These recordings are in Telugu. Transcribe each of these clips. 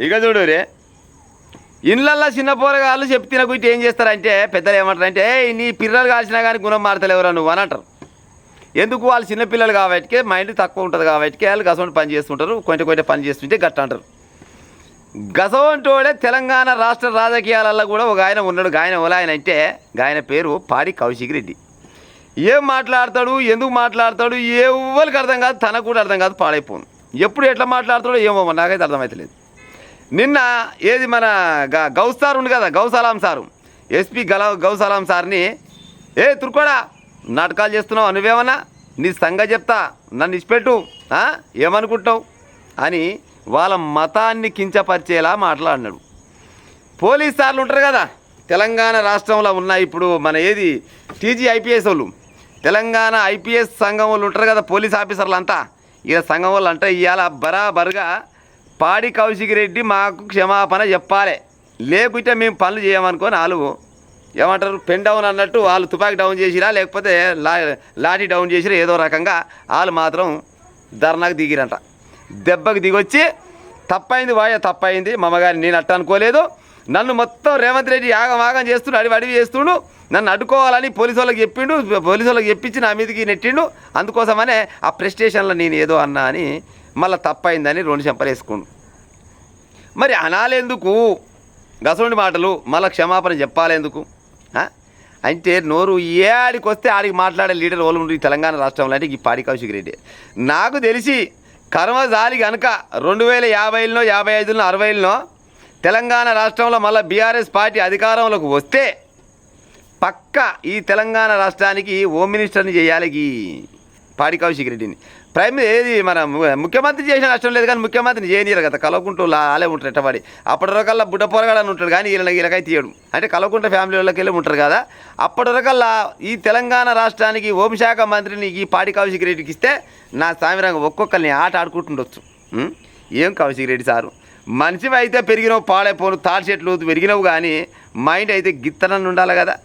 ఇక చూడు రే, ఇళ్ళల్లో చిన్న పోరగాళ్ళు చెప్పి తినకుంటే ఏం చేస్తారంటే పెద్దలు ఏమంటారంటే నీ పిల్లలు కాల్చినా కానీ గుణం మారతలేవురా నువ్వు అని అంటారు. ఎందుకు వాళ్ళు చిన్నపిల్లలు కాబట్టి మైండ్ తక్కువ ఉంటుంది కాబట్టి వాళ్ళు గసవంటి పని చేస్తుంటారు, కొంచెం పని చేస్తుంటే గట్ట అంటారు. గసవంటోడే తెలంగాణ రాష్ట్ర రాజకీయాలలో కూడా ఒక ఆయన ఉన్నాడు. ఆయన అంటే ఆయన పేరు పాడి కౌశిక్ రెడ్డి. ఏం మాట్లాడతాడు, ఎందుకు మాట్లాడతాడు ఎవరికి అర్థం కాదు, తనకు కూడా అర్థం కాదు, పాడైపోను. ఎప్పుడు ఎట్లా మాట్లాడతాడో ఏమో నాకైతే అర్థమవుతలేదు. నిన్న ఏది మన గౌసార్ ఉంది కదా, గౌసలాం సారు, ఎస్పీ గౌసలాం సార్ని తుర్కోడా నాటకాలు చేస్తున్నావు నువ్వేమన్నా, నీ సంగతి చెప్తా, నన్ను ఇచ్చిపెట్టు, ఏమనుకుంటావు అని వాళ్ళ మతాన్ని కించపరిచేలా మాట్లాడినాడు. పోలీస్ సార్లు ఉంటారు కదా తెలంగాణ రాష్ట్రంలో ఉన్న, ఇప్పుడు మన ఏది టీజీ ఐపీఎస్ వాళ్ళు, తెలంగాణ ఐపీఎస్ సంఘం వాళ్ళు ఉంటారు కదా పోలీస్ ఆఫీసర్లు అంతా, ఇలా సంఘం వాళ్ళు అంటే ఇవాళ బరాబరుగా పాడి కౌశిక్ రెడ్డి మాకు క్షమాపణ చెప్పాలి, లేకుంటే మేము పనులు చేయమనుకొని వాళ్ళు ఏమంటారు పెన్ డౌన్ అన్నట్టు వాళ్ళు తుపాకీ డౌన్ చేసిరా లేకపోతే లాఠీ డౌన్ చేసిరా, ఏదో రకంగా వాళ్ళు మాత్రం ధర్నాకు దిగిరంట. దెబ్బకు దిగొచ్చి తప్పైంది మమ్మగారి నేను అట్ట అనుకోలేదు, నన్ను మొత్తం రేవంత్ రెడ్డి ఆగం చేస్తుండు, అడివి చేస్తుండు, నన్ను అడ్డుకోవాలని పోలీసు వాళ్ళకి చెప్పిండు, పోలీసు వాళ్ళకి చెప్పించి నా మీదకి నెట్టిండు, అందుకోసమనే ఆ ప్రెస్ స్టేషన్లో నేను ఏదో అన్నా అని మళ్ళీ తప్పైందని 2 చెంపలు వేసుకుండు. మరి అనాలెందుకు గసండి మాటలు, మళ్ళీ క్షమాపణ చెప్పాలెందుకు అంటే నోరు ఏ ఆడికి వస్తే ఆడికి మాట్లాడే లీడర్ వాళ్ళు ఈ తెలంగాణ రాష్ట్రంలో అంటే ఈ పాడి కౌశిక్ రెడ్డి. నాకు తెలిసి కర్మజాలి కనుక 2050లో 55లో 60లో తెలంగాణ రాష్ట్రంలో మళ్ళీ బీఆర్ఎస్ పార్టీ అధికారంలోకి వస్తే పక్క ఈ తెలంగాణ రాష్ట్రానికి హోమ్ మినిస్టర్ని చేయాలి ఈ పాడి కౌశిక్ రెడ్డిని. ఏది మన ముఖ్యమంత్రి చేసిన కష్టం లేదు కానీ ముఖ్యమంత్రిని చేయనీరు కదా, కలవకుంటూ ఆలే ఉంటారు ఎట్టబడి. అప్పటి వరకల్లా బుడ్డ పోరగాడని ఉంటాడు కానీ వీళ్ళకై తీయడు, అంటే కలవకుంట ఫ్యామిలీ వాళ్ళకి వెళ్ళి ఉంటారు కదా. అప్పటి వరకల్లా ఈ తెలంగాణ రాష్ట్రానికి హోంశాఖ మంత్రిని ఈ పాడి కౌశిక్ రెడ్డికి ఇస్తే నా సామిరంగా ఒక్కొక్కరిని ఆట ఆడుకుంటుండొచ్చు. ఏం కౌశిక్ రెడ్డి సారు, మనిషి అయితే పెరిగినవు పాడైపోను, తాడి చెట్లు పెరిగినవు కానీ మైండ్ అయితే గిత్తనని ఉండాలి కదా.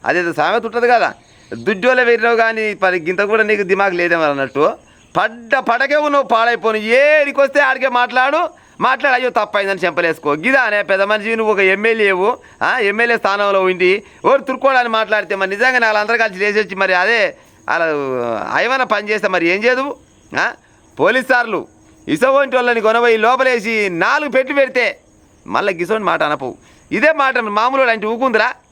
అదేదో సామెత ఉంటుంది కదా, దుడ్డోలే పెరిగినావు కానీ గింత కూడా నీకు దిమాగ్ లేదేమో అన్నట్టు. పడకే ఉన్నావు పాడైపోను, ఏడికి వస్తే ఆడికే మాట్లాడు అయ్యో తప్పైందని చెంపలేసుకో. గిదానే పెద్ద మనిషి నువ్వు ఒక ఎమ్మెల్యేవు, ఎమ్మెల్యే స్థానంలో ఉండి ఓరు తురుకోవడానికి మాట్లాడితే మరి నిజంగా వాళ్ళందరూ కలిసి లేచొచ్చి మరి అదే అలా ఏమైనా పని చేస్తే మరి ఏం చేయదు. పోలీస్ సార్లు ఇసోంటి వాళ్ళని కొనబోయి లోపలేసి 4 పెట్టి పెడితే మళ్ళీ గిసోని మాట అనపోవు. ఇదే మాట మామూలు అంటే ఊకుందిరా.